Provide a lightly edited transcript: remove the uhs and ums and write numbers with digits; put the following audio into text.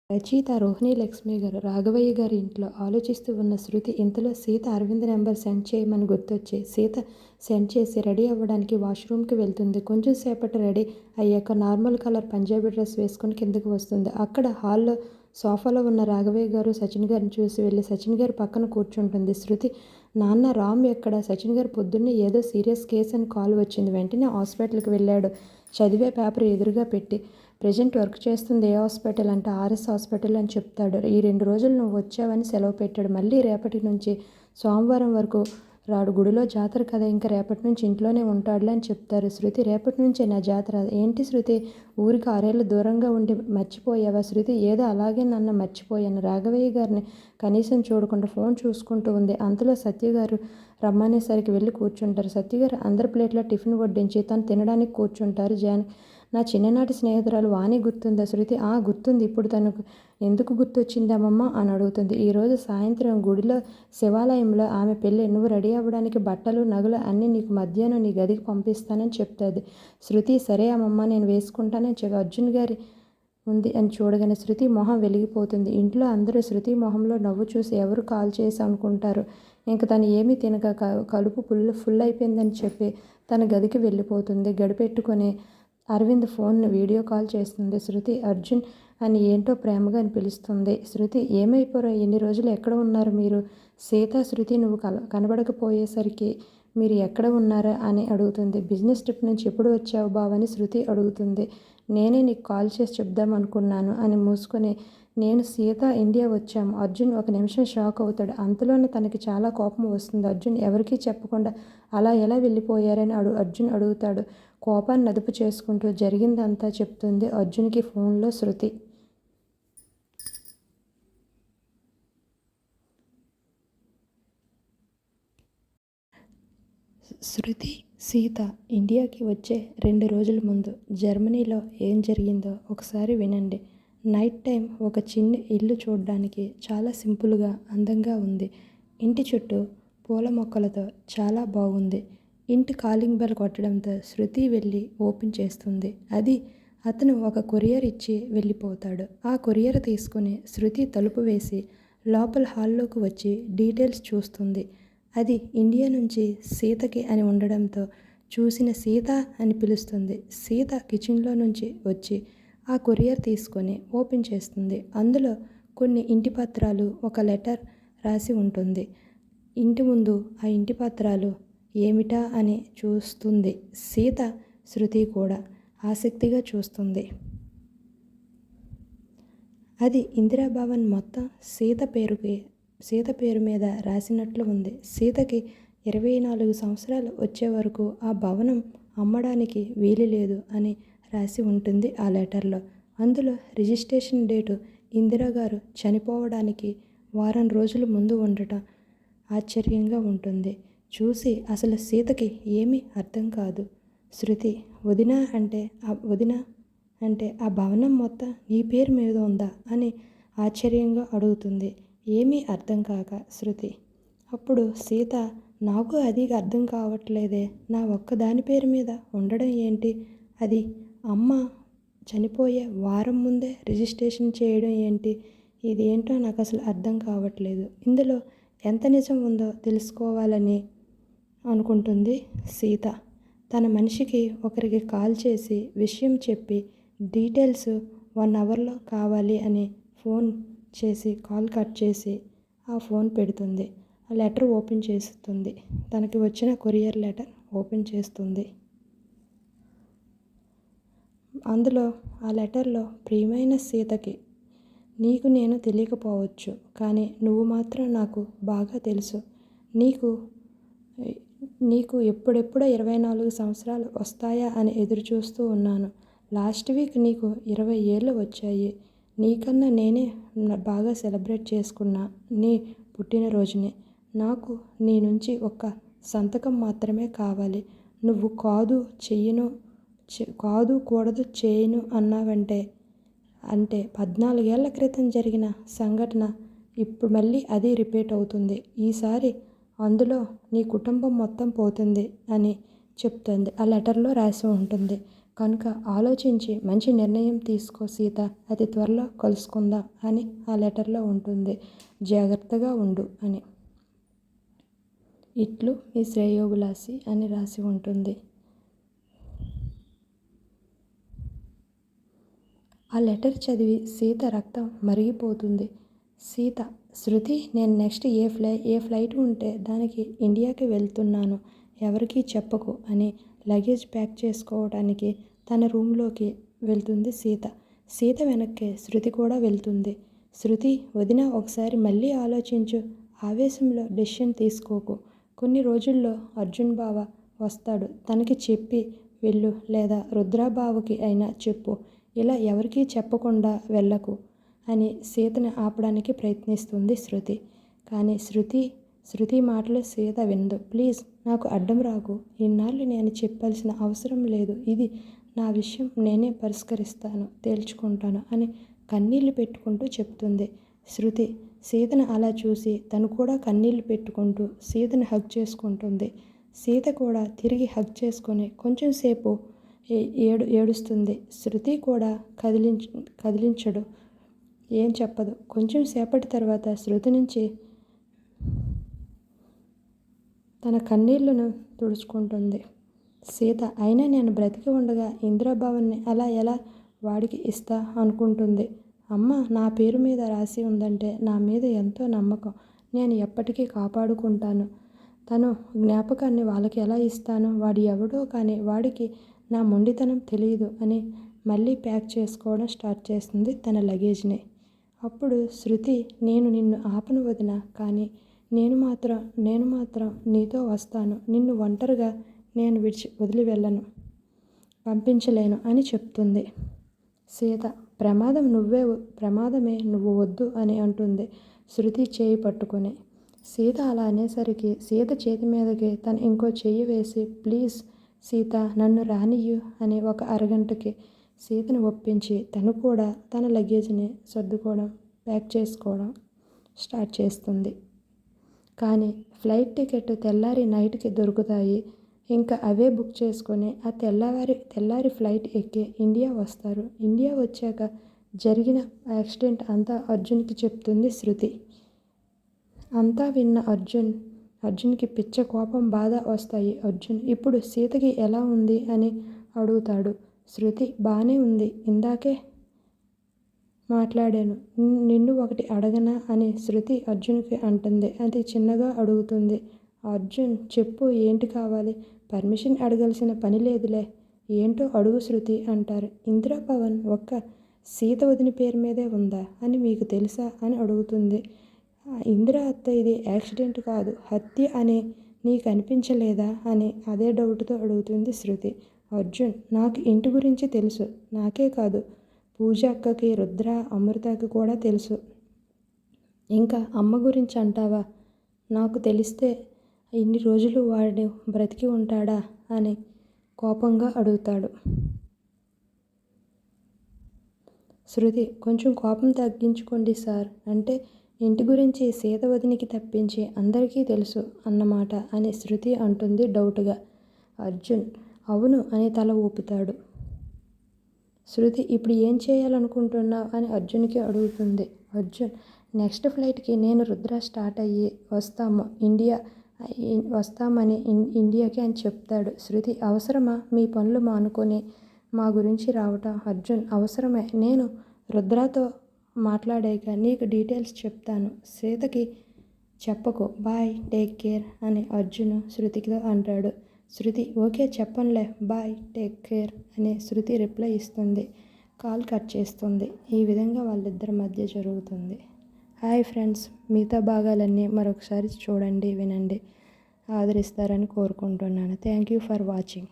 రచయిత రోహిణి లక్ష్మి గారు రాఘవయ్య గారి ఇంట్లో ఆలోచిస్తూ ఉన్న శృతి ఇంతలో సీత అరవింద్ నెంబర్ సెండ్ చేయమని గుర్తొచ్చి సీత సెండ్ చేసి రెడీ అవ్వడానికి వాష్రూమ్కి వెళ్తుంది. కొంచెం సేపటి రెడీ అయ్యాక నార్మల్ కలర్ పంజాబీ డ్రెస్ వేసుకుని కిందకు వస్తుంది. అక్కడ హాల్లో సోఫాలో ఉన్న రాఘవయ్య గారు సచిన్ గారిని చూసి వెళ్ళి సచిన్ గారి పక్కన కూర్చుంటుంది. శృతి, నాన్న రామ్ ఎక్కడ? సచిన్ గారు పొద్దున్నే ఏదో సీరియస్ కేసు అని కాల్ వచ్చింది, వెంటనే హాస్పిటల్కి వెళ్ళాడు. చదివే పేపర్ ఎదురుగా పెట్టి, ప్రెజెంట్ వర్క్ చేస్తుంది ఏ హాస్పిటల్ అంటే ఆర్ఎస్ హాస్పిటల్ అని చెప్తాడు. ఈ 2 రోజులు నువ్వు వచ్చావని సెలవు పెట్టాడు. మళ్ళీ రేపటి నుంచి సోమవారం వరకు రాడు. గుడిలో జాతర కదా, ఇంకా రేపటి నుంచి ఇంట్లోనే ఉంటాడులే అని చెప్తారు. శృతి, రేపటి నుంచే నా జాతర? ఏంటి శృతి, ఊరికి 6 ఏళ్ళు దూరంగా ఉండి మర్చిపోయావా? శృతి, ఏదో అలాగే నన్ను మర్చిపోయాను. రాఘవయ్య గారిని కనీసం చూడకుండా ఫోన్ చూసుకుంటూ ఉంది. అంతలో సత్యగారు రమ్మనేసరికి వెళ్ళి కూర్చుంటారు. సత్యగారు అందరి ప్లేట్లో టిఫిన్ వడ్డించి తను తినడానికి కూర్చుంటారు. నా చిన్ననాటి స్నేహితురాలు వాణి గుర్తుందా? శృతి, గుర్తుంది. ఇప్పుడు తనకు ఎందుకు గుర్తొచ్చిందమ్మమ్మ అని అడుగుతుంది. ఈరోజు సాయంత్రం గుడిలో శివాలయంలో ఆమె పెళ్ళి. నువ్వు రెడీ అవ్వడానికి బట్టలు నగలు అన్నీ నీకు మధ్యాహ్నం నీ గదికి పంపిస్తానని చెప్తుంది. శృతి, సరే అమ్మమ్మ నేను వేసుకుంటానని అర్జున్ గారి ఉంది అని చూడగానే శృతి మొహం వెలిగిపోతుంది. ఇంట్లో అందరూ శృతి మొహంలో నవ్వు చూసి ఎవరు కాల్ చేసి అనుకుంటారు. ఇంక తను ఏమీ తినక కడుపు ఫుల్ అయిపోయిందని చెప్పి తన గదికి వెళ్ళిపోతుంది. గడిపెట్టుకొని అరవింద్ ఫోన్ను వీడియో కాల్ చేస్తుంది. శృతి అర్జున్ అని ఏంటో ప్రేమగా అని పిలుస్తుంది. శృతి, ఏమైపోయారో, ఎన్ని రోజులు ఎక్కడ ఉన్నారు మీరు? సీత, శృతి నువ్వు కనబడకపోయేసరికి మీరు ఎక్కడ ఉన్నారా అని అడుగుతుంది. బిజినెస్ ట్రిప్ నుంచి ఎప్పుడు వచ్చావు బావని శృతి అడుగుతుంది. నేనే నీకు కాల్ చేసి చెప్దాం అనుకున్నాను అని మూసుకొని, నేను సీత ఇండియా వచ్చాము. అర్జున్ ఒక నిమిషం షాక్ అవుతాడు. అంతలోనే తనకి చాలా కోపం వస్తుంది. అర్జున్ ఎవరికీ చెప్పకుండా అలా ఎలా వెళ్ళిపోయారని అర్జున్ అడుగుతాడు. కోపాన్ని అదుపు చేసుకుంటూ జరిగిందంతా చెప్తుంది అర్జున్కి ఫోన్లో శృతి. శృతి, సీత ఇండియాకి వచ్చే 2 రోజుల ముందు జర్మనీలో ఏం జరిగిందో ఒకసారి వినండి. నైట్ టైం ఒక చిన్న ఇల్లు చూడడానికి చాలా సింపుల్గా అందంగా ఉంది. ఇంటి చుట్టూ పూల మొక్కలతో చాలా బాగుంది. ఇంటి కాలింగ్ బెల్ కొట్టడంతో శృతి వెళ్ళి ఓపెన్ చేస్తుంది. అతను ఒక కొరియర్ ఇచ్చి వెళ్ళిపోతాడు. ఆ కొరియర్ తీసుకుని శృతి తలుపు వేసి లోపల హాల్లోకి వచ్చి డీటెయిల్స్ చూస్తుంది. అది ఇండియా నుంచి సీతకి అని ఉండడంతో చూసిన సీత అని పిలుస్తుంది. సీత కిచెన్లో నుంచి వచ్చి ఆ కొరియర్ తీసుకొని ఓపెన్ చేస్తుంది. అందులో కొన్ని ఇంటి పత్రాలు, ఒక లెటర్ రాసి ఉంటుంది. ఇంటి ముందు ఆ ఇంటి పత్రాలు ఏమిటా అని చూస్తుంది సీత. శృతి కూడా ఆసక్తిగా చూస్తుంది. అది ఇందిరాభవన్ మొత్తం సీత పేరు మీద రాసినట్లు ఉంది. సీతకి 24 సంవత్సరాలు వచ్చే వరకు ఆ భవనం అమ్మడానికి వీలు లేదు అని రాసి ఉంటుంది ఆ లెటర్లో. అందులో రిజిస్ట్రేషన్ డేటు ఇందిరాగారు చనిపోవడానికి వారం రోజుల ముందు ఉండటం ఆశ్చర్యంగా ఉంటుంది. చూసి అసలు సీతకి ఏమీ అర్థం కాదు. శృతి, వదిన అంటే ఆ భవనం మొత్తం నీ పేరు మీద ఉందా అని ఆశ్చర్యంగా అడుగుతుంది. ఏమీ అర్థం కాక శృతి. అప్పుడు సీత, నాకు అది అర్థం కావట్లేదే, నా ఒక్కదాని పేరు మీద ఉండడం ఏంటి? అది అమ్మ చనిపోయే వారం ముందే రిజిస్ట్రేషన్ చేయడం ఏంటి? ఇదేంటో నాకు అసలు అర్థం కావట్లేదు. ఇందులో ఎంత నిజం ఉందో తెలుసుకోవాలని అనుకుంటుంది సీత. తన మనిషికి ఒకరికి కాల్ చేసి విషయం చెప్పి డీటెయిల్స్ 1 అవర్లో కావాలి అని ఫోన్ చేసి కాల్ కట్ చేసి ఆ ఫోన్ పెడుతుంది. ఆ లెటర్ ఓపెన్ చేస్తుంది. తనకి వచ్చిన కొరియర్ లెటర్ ఓపెన్ చేస్తుంది. అందులో ఆ లెటర్లో, ప్రియమైన సీతకి, నీకు నేను తెలియకపోవచ్చు, కానీ నువ్వు మాత్రం నాకు బాగా తెలుసు. నీకు ఎప్పుడెప్పుడో 24 సంవత్సరాలు వస్తాయా అని ఎదురు చూస్తూ ఉన్నాను. లాస్ట్ వీక్ నీకు 20 ఏళ్ళు వచ్చాయి. నీకన్నా నేనే బాగా సెలబ్రేట్ చేసుకున్నా నీ పుట్టినరోజుని. నాకు నీ నుంచి ఒక్క సంతకం మాత్రమే కావాలి. నువ్వు కూడదు చేయను అన్నావంటే 14 ఏళ్ల క్రితం జరిగిన సంఘటన ఇప్పుడు మళ్ళీ అది రిపీట్ అవుతుంది. ఈసారి అందులో నీ కుటుంబం మొత్తం పోతుంది అని చెప్తుంది. ఆ లెటర్లో రాసి ఉంటుంది. కనుక ఆలోచించి మంచి నిర్ణయం తీసుకో సీత, అతి త్వరలో కలుసుకుందాం అని ఆ లెటర్లో ఉంటుంది. జాగ్రత్తగా ఉండు అని. ఇట్లు మీ శ్రేయోభిలాషి అని రాసి ఉంటుంది. ఆ లెటర్ చదివి సీత రక్తం మరిగిపోతుంది. సీత, శృతి, నేను నెక్స్ట్ ఏ ఫ్లైట్ ఉంటే దానికి ఇండియాకి వెళ్తున్నాను, ఎవరికీ చెప్పకు అని లగేజ్ ప్యాక్ చేసుకోవడానికి తన రూమ్లోకి వెళ్తుంది సీత. సీత వెనక్కి శృతి కూడా వెళ్తుంది. శృతి, వదిన, ఒకసారి మళ్ళీ ఆలోచించు, ఆవేశంలో డెసిషన్ తీసుకోకు. కొన్ని రోజుల్లో అర్జున్ బావ వస్తాడు, తనకి చెప్పి వెళ్ళు, లేదా రుద్రబావకి అయినా చెప్పు, ఇలా ఎవరికీ చెప్పకుండా వెళ్ళకు అని సీతను ఆపడానికి ప్రయత్నిస్తుంది శృతి. కానీ శృతి మాటలు సీత వినదు. ప్లీజ్, నాకు అడ్డం రాకు, ఇన్నాళ్ళు నేను చెప్పాల్సిన అవసరం లేదు, ఇది నా విషయం, నేనే పరిష్కరిస్తాను, తేల్చుకుంటాను అని కన్నీళ్లు పెట్టుకుంటూ చెప్తుంది. శృతి సీతను అలా చూసి తను కూడా కన్నీళ్లు పెట్టుకుంటూ సీతను హగ్ చేసుకుంటుంది. సీత కూడా తిరిగి హగ్ చేసుకొని కొంచెం సేపు ఏడుస్తుంది. శృతి కూడా కదిలించడు, ఏం చెప్పదు. కొంచెం సేపటి తర్వాత శృతి నుంచి తన కన్నీళ్లను తుడుచుకుంటుంది సీత. అయినా నేను బ్రతికి ఉండగా ఇందిరాభవన్ని అలా ఎలా వాడికి ఇస్తా అనుకుంటుంది. అమ్మ నా పేరు మీద రాసి ఉందంటే నా మీద ఎంతో నమ్మకం, నేను ఎప్పటికీ కాపాడుకుంటాను. తను జ్ఞాపకాన్ని వాళ్ళకి ఎలా ఇస్తాను, వాడు ఎవడో కానీ వాడికి నా మొండితనం తెలియదు అని మళ్ళీ ప్యాక్ చేసుకోవడం స్టార్ట్ చేస్తుంది తన లగేజ్ని. అప్పుడు శృతి, నేను నిన్ను ఆపను వదిన, కానీ నేను మాత్రం నీతో వస్తాను, నిన్ను ఒంటరిగా నేను వదిలి వెళ్ళను, పంపించలేను అని చెప్తుంది. సీత, ప్రమాదమే, నువ్వు వద్దు అని అంటుంది శృతి చేయి పట్టుకొని. సీత అలా అనేసరికి సీత చేతి మీదకి తను ఇంకో చెయ్యి వేసి, ప్లీజ్ సీత, నన్ను రానియ్యు అని ఒక అరగంటకి సీతను ఒప్పించి తను కూడా తన లగేజ్ని సర్దుకోవడం, ప్యాక్ చేసుకోవడం స్టార్ట్ చేస్తుంది. కానీ ఫ్లైట్ టికెట్ తెల్లారి నైట్కి దొరుకుతాయి. ఇంకా అవే బుక్ చేసుకొని ఆ తెల్లారి ఫ్లైట్ ఎక్కి ఇండియా వస్తారు. ఇండియా వచ్చాక జరిగిన యాక్సిడెంట్ అంతా అర్జున్కి చెప్తుంది శృతి. అంతా విన్న అర్జున్కి పిచ్చ కోపం, బాధ వస్తాయి. అర్జున్, ఇప్పుడు సీతకి ఎలా ఉంది అని అడుగుతాడు. శృతి, బాగానే ఉంది, ఇందాకే మాట్లాడాను, నిన్ను ఒకటి అడగనా అని శృతి అర్జున్కి అంటుంది. అది చిన్నగా అడుగుతుంది. అర్జున్, చెప్పు, ఏంటి కావాలి, పర్మిషన్ అడగాల్సిన పని లేదులే, ఏంటో అడుగు శృతి అంటారు. ఇందిరాభవన్ ఒక్క సీత వదిన పేరు మీదే ఉందా అని మీకు తెలుసా అని అడుగుతుంది. ఇందిరా అత్త, ఇది యాక్సిడెంట్ కాదు, హత్య అని నీకు అనిపించలేదా అని అదే డౌట్తో అడుగుతుంది శృతి. అర్జున్, నాకు ఇంటి గురించి తెలుసు, నాకే కాదు పూజ అక్కకి, రుద్ర, అమృతకి కూడా తెలుసు, ఇంకా అమ్మ గురించి అంటావా, నాకు తెలిస్తే ఇన్ని రోజులు వాడు బ్రతికి ఉంటాడా అని కోపంగా అడుగుతాడు. శృతి, కొంచెం కోపం తగ్గించుకోండి సార్, అంటే ఇంటి గురించి సీత వదినికి తప్పించి అందరికీ తెలుసు అన్నమాట అని శృతి అంటుంది డౌట్గా. అర్జున్, అవును అని తల ఊపుతాడు. శృతి, ఇప్పుడు ఏం చేయాలనుకుంటున్నావు అని అర్జున్కి అడుగుతుంది. అర్జున్, నెక్స్ట్ ఫ్లైట్కి నేను రుద్ర స్టార్ట్ అయ్యి వస్తామని ఇండియాకి అని చెప్తాడు. శృతి, అవసరమా మీ పనులు మానుకొని మా గురించి రావటం? అర్జున్, అవసరమే, నేను రుద్రతో మాట్లాడాక నీకు డీటెయిల్స్ చెప్తాను, సీతకి చెప్పకు, బాయ్, టేక్ కేర్ అని అర్జున్ శృతితో అంటాడు. శృతి, ఓకే చెప్పనులే, బాయ్, టేక్ కేర్ అని శృతి రిప్లై ఇస్తుంది. కాల్ కట్ చేస్తుంది. ఈ విధంగా వాళ్ళిద్దరి మధ్య జరుగుతుంది. హాయ్ ఫ్రెండ్స్, మిగతా భాగాలన్నీ మరొకసారి చూడండి, వినండి, ఆదరిస్తారని కోరుకుంటున్నాను. Thank you for watching.